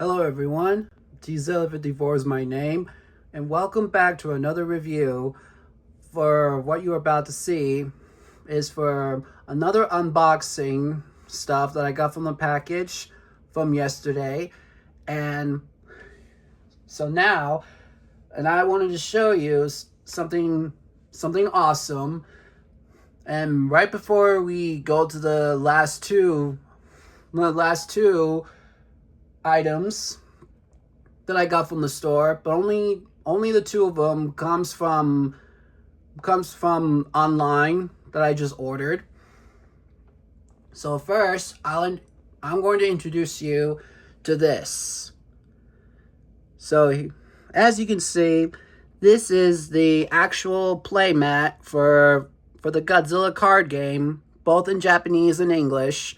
Hello everyone, Godzilla54 is my name, and welcome back to another review. For what you're about to see is for another unboxing stuff that I got from the package from yesterday. And so now, I wanted to show you something awesome. And right before we go to the last two items that I got from the store, but only the two of them comes from online that I just ordered. So first, I'm going to introduce you to this. So as you can see, this is the actual playmat for the Godzilla card game, both in Japanese and English.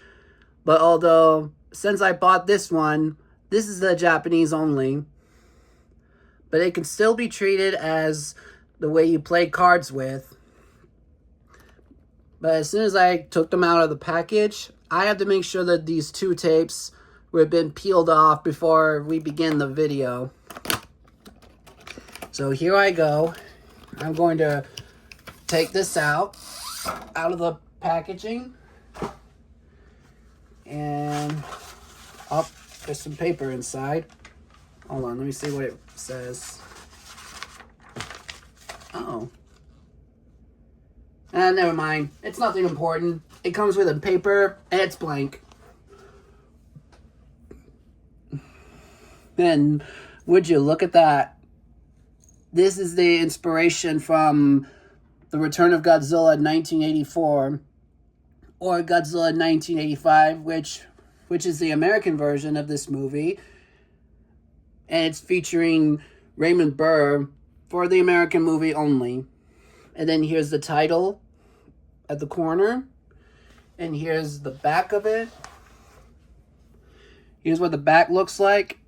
But although since I bought this one, this is the Japanese only. But it can still be treated as the way you play cards with. But as soon as I took them out of the package, I had to make sure that these two tapes were been peeled off before we begin the video. So here I go. I'm going to take this out of the packaging. And there's some paper inside. Hold on, let me see what it says. Oh. Never mind. It's nothing important. It comes with a paper and it's blank. And would you look at that? This is the inspiration from The Return of Godzilla 1984. Or Godzilla 1985, which is the American version of this movie. And it's featuring Raymond Burr for the American movie only. And then here's the title at the corner. And here's the back of it. Here's what the back looks like.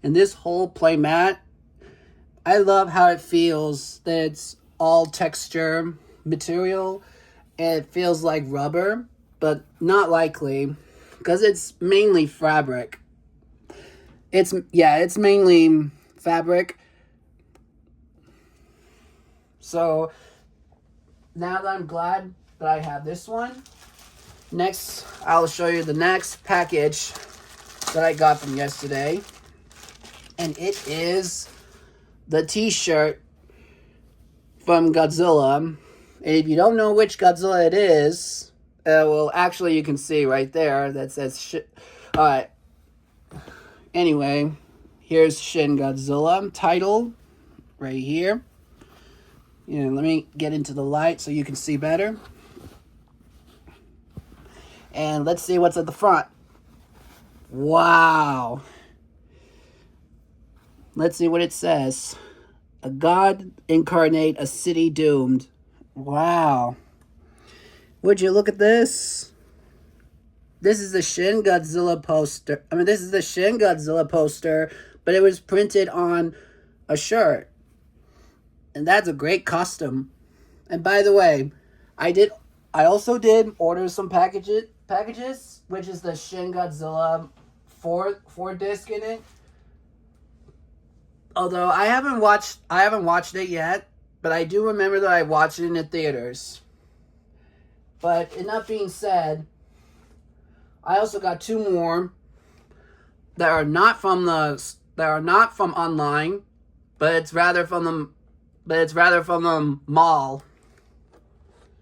And this whole playmat, I love how it feels that it's all texture material. And it feels like rubber. But not likely, because it's mainly fabric. It's mainly fabric. So now that I'm glad that I have this one, next I'll show you the next package that I got from yesterday. And it is the t-shirt from Godzilla. And if you don't know which Godzilla it is, well, actually, you can see right there that says shit. Alright. Anyway, here's Shin Godzilla title right here. Let me get into the light so you can see better. And let's see what's at the front. Wow. Let's see what it says. A god incarnate a city doomed. Wow. Would you look at this? This is the Shin Godzilla poster. This is the Shin Godzilla poster, but it was printed on a shirt. And that's a great custom. And by the way, I also did order some packages, which is the Shin Godzilla 4 disc in it. Although I haven't watched it yet, but I do remember that I watched it in the theaters. But enough being said, I also got two more that are not from online, but it's rather from the mall.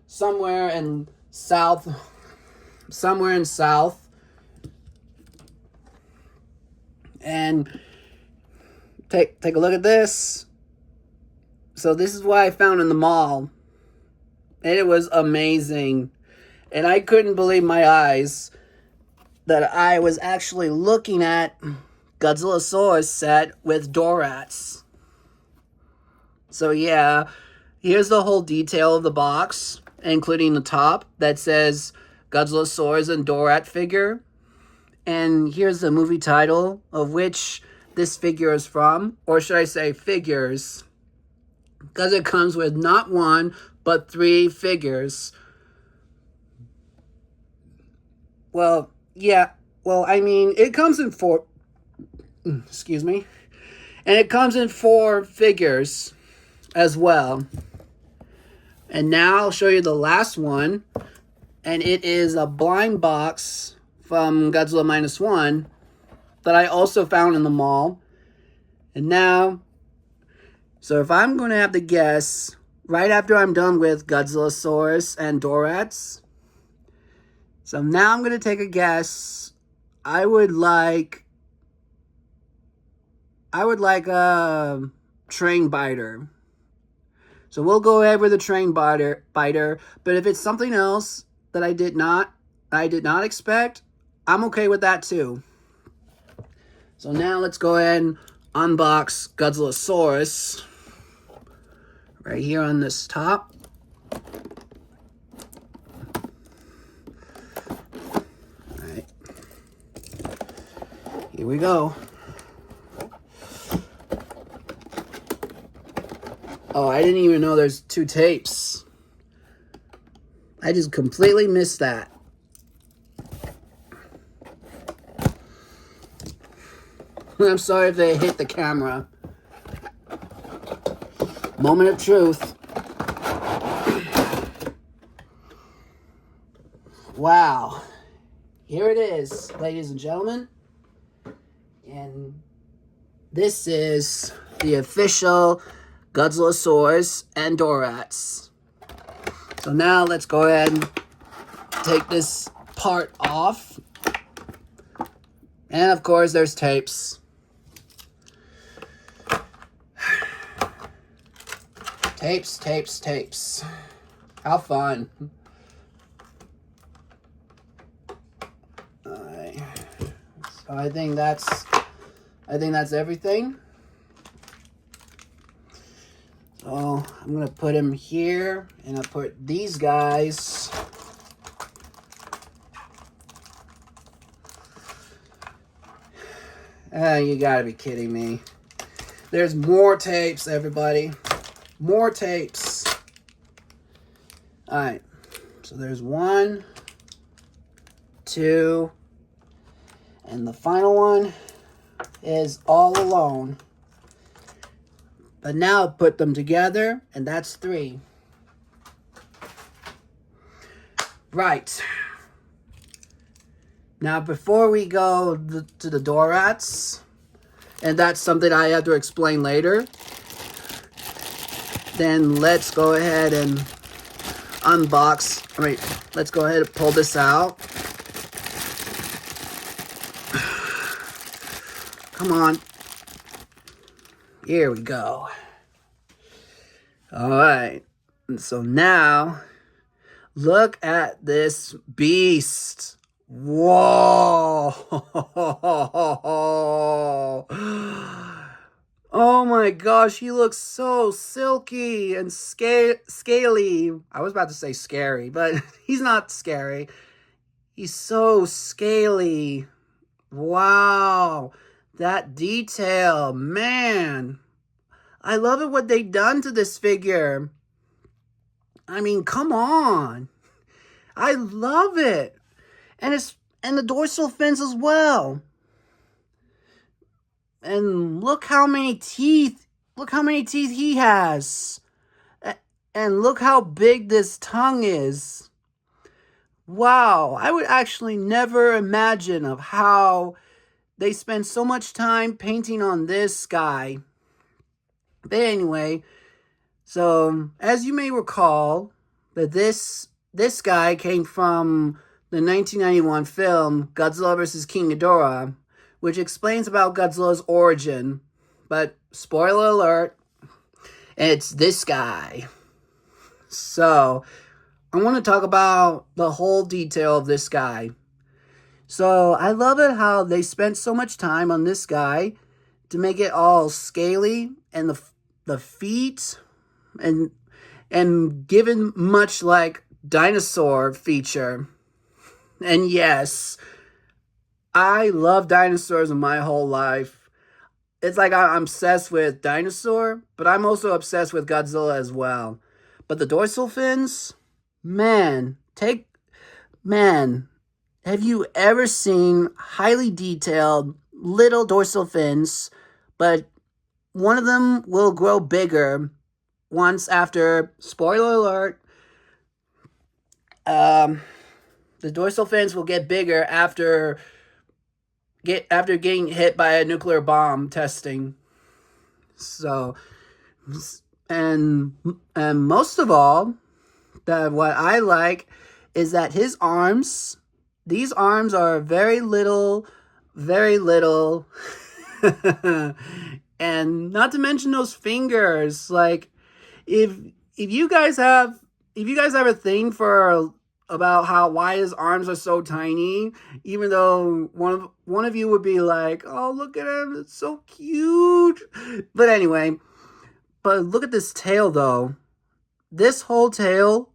Somewhere in South. And take a look at this. So this is what I found in the mall. And it was amazing. And I couldn't believe my eyes that I was actually looking at Godzillasaurus set with dorats. So yeah, here's the whole detail of the box, including the top that says Godzillasaurus and Dorat figure. And here's the movie title of which this figure is from, or should I say figures, because it comes with not one, but 3 figures. Well, yeah. Well, it comes in 4. Excuse me. And it comes in 4 figures as well. And now I'll show you the last one. And it is a blind box from Godzilla -1 that I also found in the mall. And now, so if I'm going to have to guess, right after I'm done with Godzillasaurus and Dorats, so now I'm going to take a guess. I would like a train biter. So we'll go ahead with a train biter. But if it's something else that I did not expect, I'm okay with that too. So now let's go ahead and unbox Godzillasaurus. Right here on this top. Alright. Here we go. Oh, I didn't even know there's 2 tapes. I just completely missed that. I'm sorry if they hit the camera. Moment of truth. Wow. Here it is, ladies and gentlemen. And this is the official Godzillasaurus and Dorats. So now let's go ahead and take this part off. And of course there's tapes. Tapes. How fun. Alright. So I think that's everything. So I'm gonna put him here, and I put these guys you gotta be kidding me. There's more tapes, everybody. More tapes. Alright. So there's 1, 2, and the final one is all alone. But now put them together, and that's 3. Right. Now, before we go to the Dorats, and that's something I have to explain later, then let's go ahead and let's go ahead and pull this out. Come on. Here we go. All right. And so now, look at this beast. Whoa. Oh my gosh, he looks so silky and scaly. I was about to say scary, but he's not scary. He's so scaly. Wow. That detail, man. I love it what they done to this figure. I mean, come on. I love it. And the dorsal fins as well. And look how many teeth. Look how many teeth he has. And look how big this tongue is. Wow. I would actually never imagine of how they spend so much time painting on this guy. But anyway, so as you may recall, that this guy came from the 1991 film Godzilla vs. King Ghidorah, which explains about Godzilla's origin. But spoiler alert, it's this guy. So I want to talk about the whole detail of this guy. So I love it how they spent so much time on this guy to make it all scaly, and the feet and given much like dinosaur feature. And yes, I love dinosaurs in my whole life. It's like I'm obsessed with dinosaur, but I'm also obsessed with Godzilla as well. But the dorsal fins, man, have you ever seen highly detailed little dorsal fins, but one of them will grow bigger once after, spoiler alert, the dorsal fins will get bigger after getting hit by a nuclear bomb testing. So, and most of all, what I like is that his arms, these arms are very little, very little. And not to mention those fingers. Like, if you guys have a thing for about why his arms are so tiny, even though one of you would be like, oh, look at him, it's so cute. But anyway, look at this tail though. This whole tail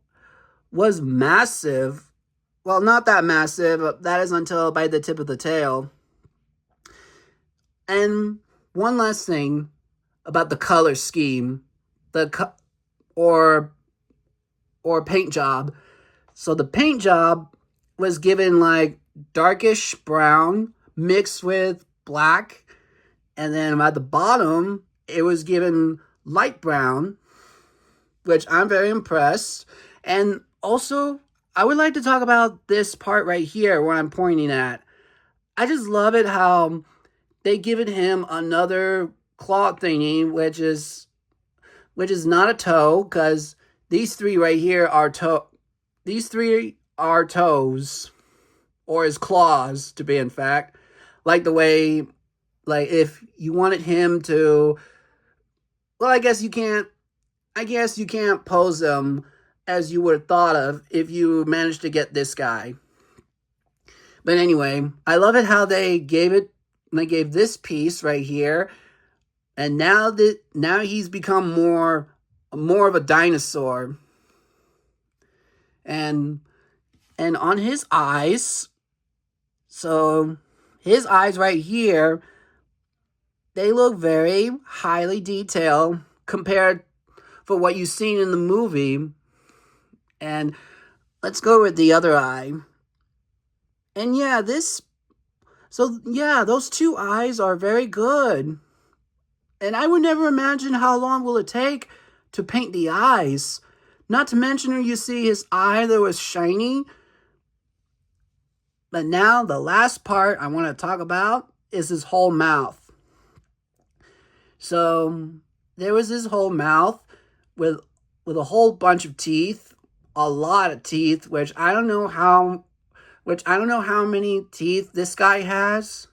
was massive. Well, not that massive, but that is until by the tip of the tail. And one last thing about the color scheme, or paint job. So the paint job was given like darkish brown mixed with black, and then at the bottom it was given light brown, which I'm very impressed. And also, I would like to talk about this part right here where I'm pointing at. I just love it how they given him another claw thingy, which is not a toe, because these three right here are These three are toes, or his claws, to be in fact. Like the way, like if you wanted him to, well, I guess you can't pose him as you would have thought of if you managed to get this guy. But anyway, I love it how they gave this piece right here, and now he's become more of a dinosaur. And on his eyes, so his eyes right here, they look very highly detailed compared for what you've seen in the movie. And let's go with the other eye. And yeah, those two eyes are very good. And I would never imagine how long will it take to paint the eyes. Not to mention, you see his eye that was shiny. But now the last part I want to talk about is his whole mouth. So there was his whole mouth with a whole bunch of teeth, a lot of teeth, which I don't know how many teeth this guy has.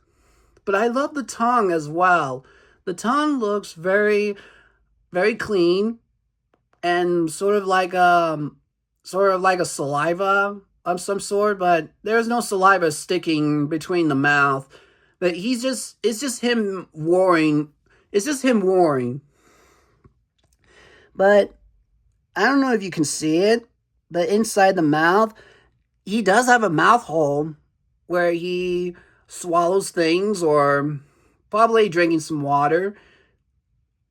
But I love the tongue as well. The tongue looks very, very clean, and sort of like a saliva of some sort, but there's no saliva sticking between the mouth. But it's just him roaring. It's just him roaring. But I don't know if you can see it, but inside the mouth, he does have a mouth hole where he swallows things, or probably drinking some water.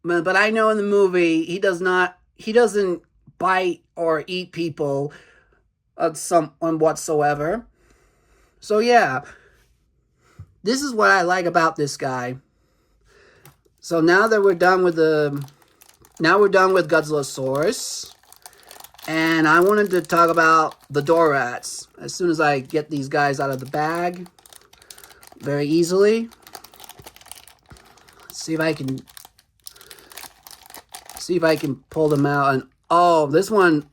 But I know in the movie he doesn't bite or eat people whatsoever. So yeah, this is what I like about this guy. So now we're done with Godzillasaurus, and I wanted to talk about the dorats as soon as I get these guys out of the bag very easily. Let's see if I can pull them out. And oh, this one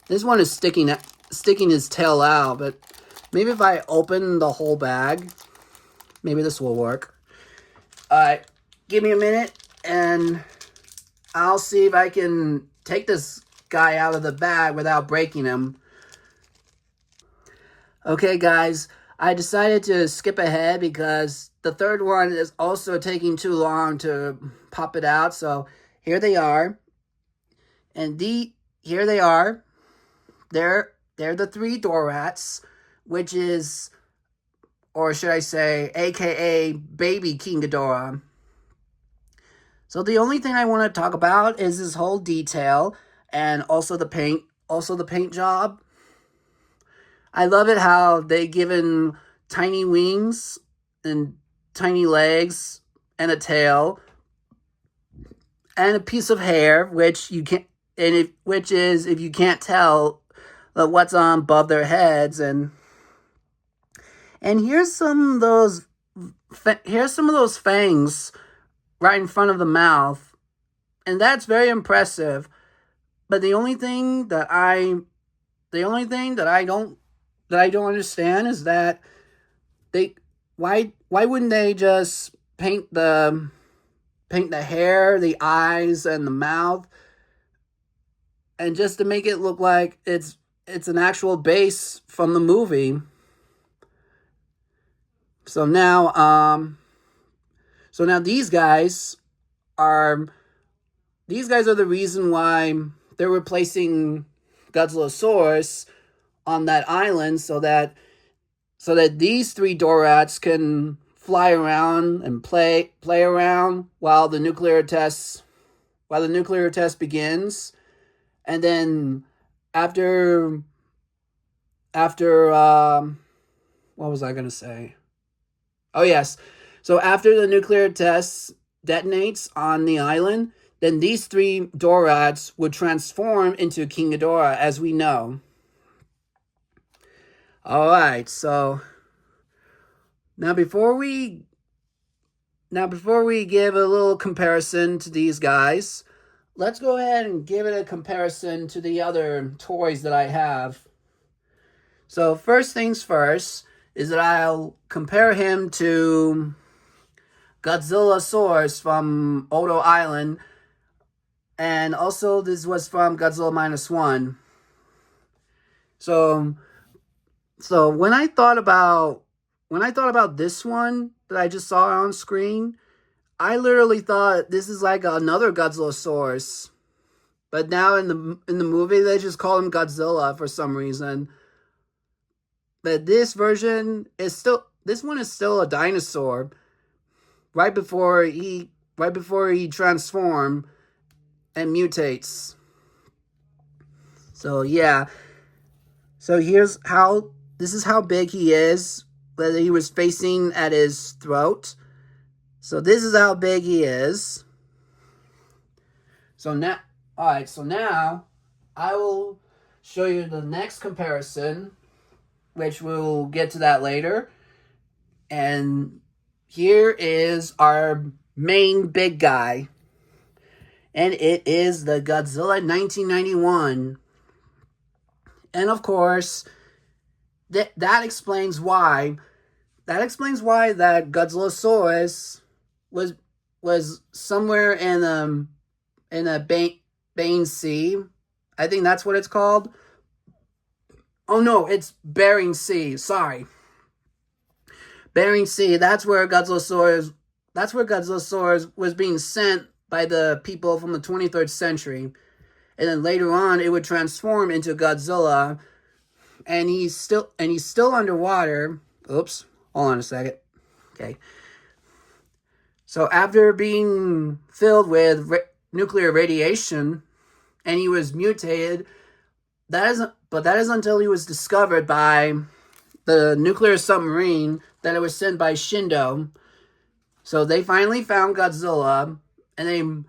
is sticking his tail out, but maybe if I open the whole bag, maybe this will work. Alright, give me a minute and I'll see if I can take this guy out of the bag without breaking him. Okay guys, I decided to skip ahead because the third one is also taking too long to pop it out. So here they are. And here they are. They're the three dorats, which is, or should I say, aka baby King Ghidorah. So the only thing I want to talk about is this whole detail and also the paint job. I love it how they given tiny wings and tiny legs and a tail and a piece of hair, which you can't, which is, if you can't tell what's on above their heads. And here's some of those fangs right in front of the mouth, and that's very impressive. But the only thing that I don't understand is that why wouldn't they just paint the hair, the eyes, and the mouth, and just to make it look like it's an actual base from the movie. So now these guys are the reason why they're replacing Godzillasaurus on that island, so that these three dorats can fly around and play around while the nuclear test begins. And then after what was I gonna say? Oh yes. So after the nuclear test detonates on the island, then these three dorats would transform into King Ghidorah, as we know. Alright, so now before we give a little comparison to these guys, let's go ahead and give it a comparison to the other toys that I have. So first things first is that I'll compare him to Godzillasaurus from Odo Island, and also this was from Godzilla -1. So when I thought about this one that I just saw on screen, I literally thought this is like another Godzillasaurus. But now in the movie they just call him Godzilla for some reason. But this one is still a dinosaur. Right before he transforms and mutates. So yeah. So this is how big he is, that he was facing at his throat. So this is how big he is. So now I will show you the next comparison, which we'll get to that later. And here is our main big guy. And it is the Godzilla 1991. And of course, that explains why that Godzillasaurus was somewhere in a Bane Sea. I think that's what it's called. Oh no, it's Bering Sea. Sorry. Bering Sea, that's where Godzillasaurus was being sent by the people from the 23rd century. And then later on it would transform into Godzilla, and he's still underwater. Oops, hold on a second. Okay. So after being filled with nuclear radiation and he was mutated, that is until he was discovered by the nuclear submarine that it was sent by Shindo. So they finally found Godzilla, and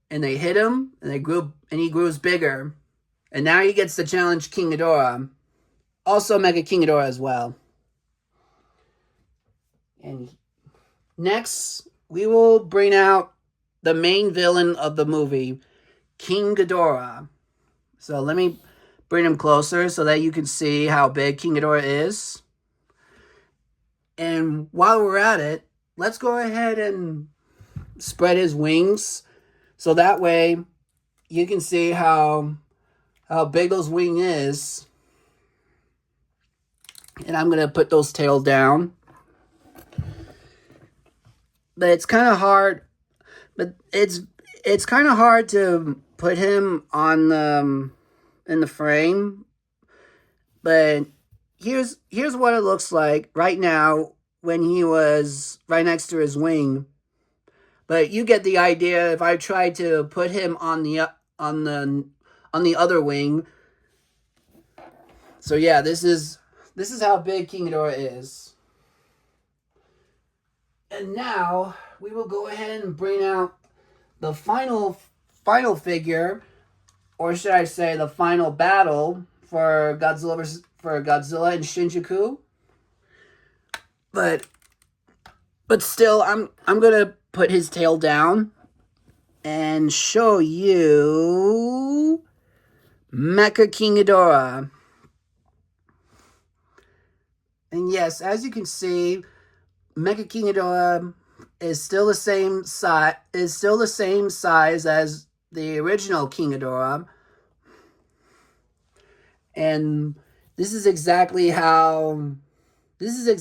they hit him, and he grows bigger. And now he gets to challenge King Ghidorah. Also Mega King Ghidorah as well. And next, we will bring out the main villain of the movie, King Ghidorah. So let me bring him closer so that you can see how big King Ghidorah is. And while we're at it, let's go ahead and spread his wings, so that way you can see how big those wings is. And I'm gonna put those tails down. But it's kind of hard. But it's kind of hard to put him on in the frame. But here's what it looks like right now when he was right next to his wing. But you get the idea if I try to put him on the other wing. So yeah, this is how big King Ghidorah is. And now we will go ahead and bring out the final figure, or should I say the final battle for Godzilla and Shinjuku. But still, I'm gonna put his tail down and show you Mecha King Ghidorah. And yes, as you can see, Mecha King Ghidorah is still the same size. As the original King Ghidorah, and this is exactly how that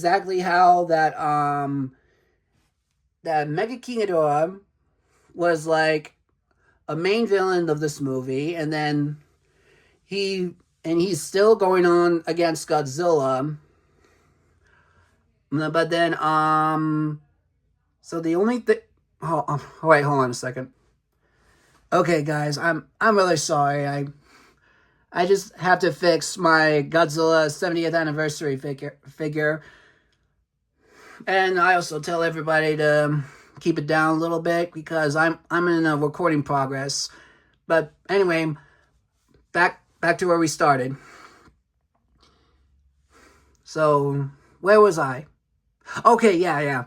Mecha King Ghidorah was like a main villain of this movie, and then he's still going on against Godzilla. But then so the only thing, wait, hold on a second. Okay, guys, I'm really sorry. I just have to fix my Godzilla 70th anniversary figure. And I also tell everybody to keep it down a little bit because I'm in a recording progress. But anyway, back to where we started. So, where was I? Okay, yeah.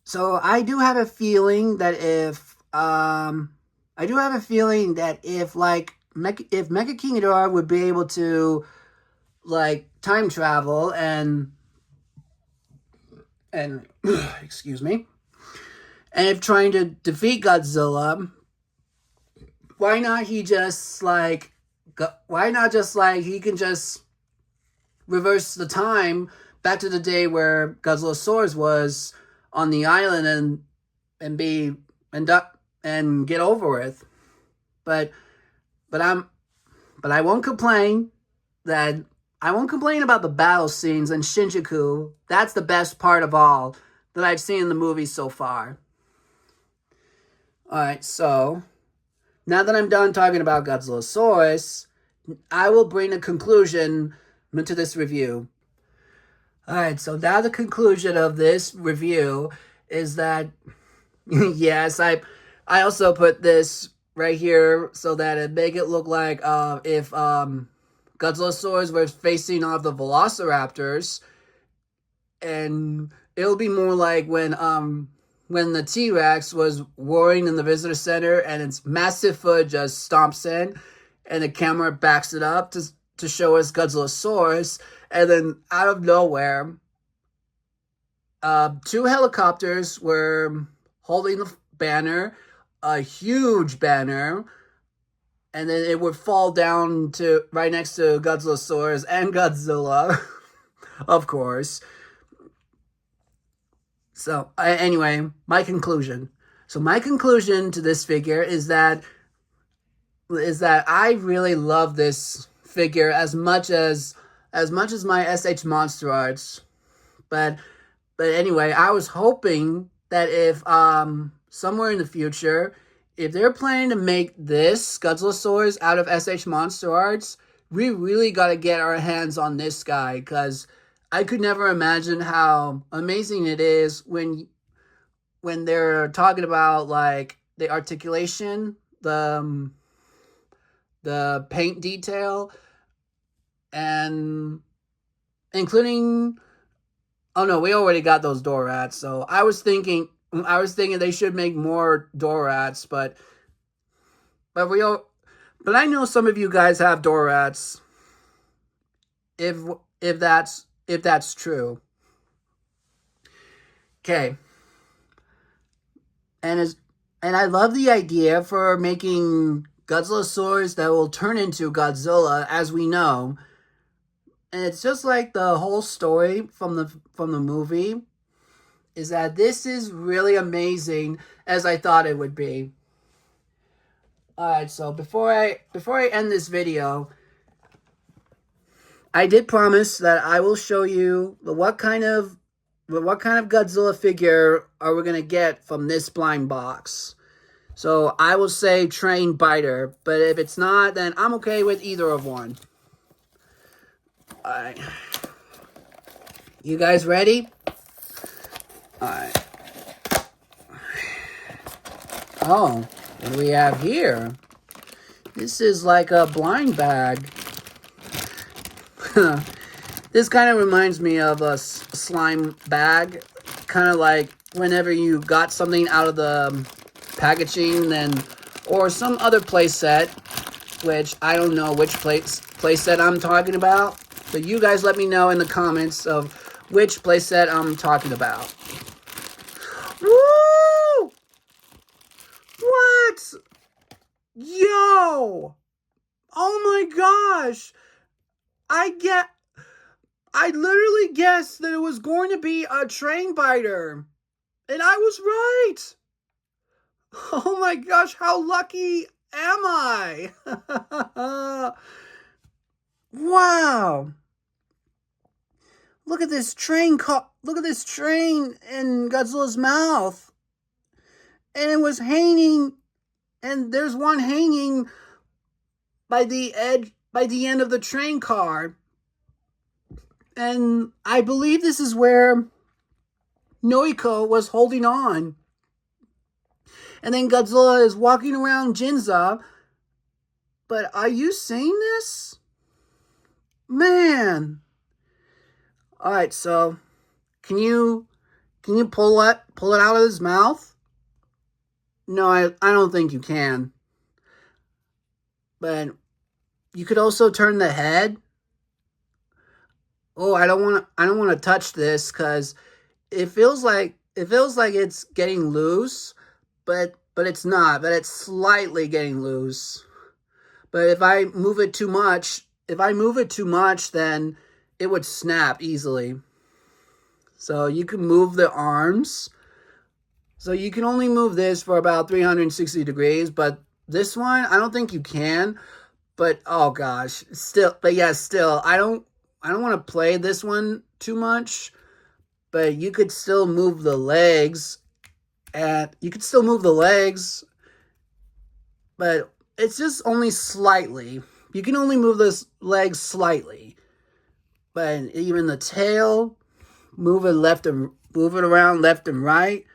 So I do have a feeling that if like if Mecha King Ghidorah would be able to like time travel and excuse me, and if trying to defeat Godzilla, why not just he can just reverse the time back to the day where Godzillasaurus was on the island and get over with. But I won't complain about the battle scenes in Shinjuku. That's the best part of all that I've seen in the movie so far. Alright, so now that I'm done talking about Godzillasaurus, I will bring a conclusion to this review. Alright, so now the conclusion of this review is that, yes, I also put this right here so that it make it look like if Godzillasaurus was facing off the Velociraptors, and it'll be more like when the T-Rex was roaring in the visitor center and its massive foot just stomps in and the camera backs it up to show us Godzillasaurus, and then out of nowhere, 2 helicopters were holding the banner, a huge banner, and then it would fall down to right next to Godzillasaurus and Godzilla, of course. So, anyway, my conclusion. So my conclusion to this figure is that I really love this figure as much as my SH Monster Arts. But anyway, I was hoping that if somewhere in the future, if they're planning to make this Godzillasaurus out of SH Monster Arts, we really got to get our hands on this guy, because I could never imagine how amazing it is when they're talking about like the articulation, the paint detail, and including, oh no, we already got those dorats. So I was thinking they should make more dorats, but I know some of you guys have dorats. If that's true. Okay. And I love the idea for making Godzillasaurus that will turn into Godzilla, as we know. And it's just like the whole story from the movie is that this is really amazing as I thought it would be. Alright, so before I end this video, I did promise that I will show you what kind of Godzilla figure are we gonna get from this blind box. So I will say train biter, but if it's not, then I'm okay with either of one. Alright. You guys ready? Alright. Oh, what do we have here? This is like a blind bag. This kind of reminds me of a slime bag. Kind of like whenever you got something out of the packaging, then, or some other play set, which I don't know which play set I'm talking about. But you guys let me know in the comments of which play set I'm talking about. Woo! What? Yo! Oh my gosh! I literally guessed that it was going to be a train biter. And I was right. Oh my gosh, how lucky am I? Wow. Look at this train look at this train in Godzilla's mouth. And it was hanging, and there's one hanging by the end of the train car. And I believe this is where Noiko was holding on. And then Godzilla is walking around Ginza. But are you seeing this? Man. Alright, so can you pull it out of his mouth? No, I don't think you can. But you could also turn the head. Oh, I don't want to touch this because it feels like it's getting loose, but it's not. But it's slightly getting loose. But if I move it too much, then it would snap easily. So you can move the arms. So you can only move this for about 360 degrees, but this one I don't think you can. But oh gosh, still, I don't want to play this one too much, but you could still move the legs, but it's just only slightly. You can only move this leg slightly, but even the tail, move it around left and right.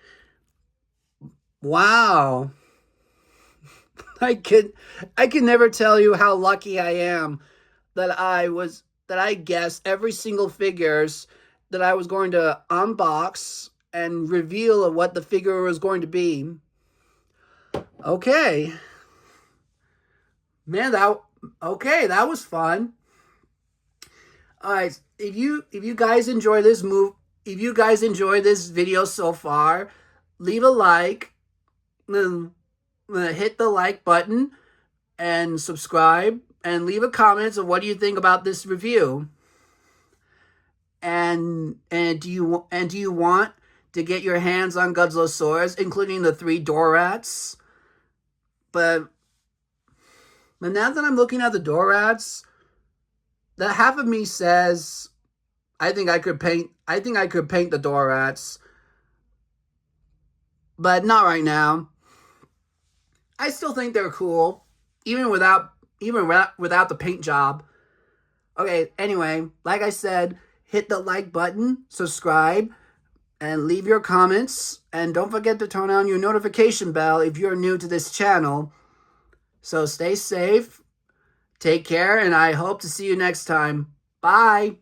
Wow. I can never tell you how lucky I am that I guessed every single figures that I was going to unbox and reveal what the figure was going to be. Okay. Man, that was fun. Alright, if you guys enjoy this video so far, leave a like, then hit the like button and subscribe, and leave a comment of what do you think about this review. And do you want to get your hands on Godzillasaurus, including the 3 dorats? But now that I'm looking at the dorats, the half of me says I think I could paint the dorats, but not right now. I still think they're cool, even without the paint job. Okay, anyway, like I said, hit the like button, subscribe, and leave your comments. And don't forget to turn on your notification bell if you're new to this channel. So stay safe, take care, and I hope to see you next time. Bye!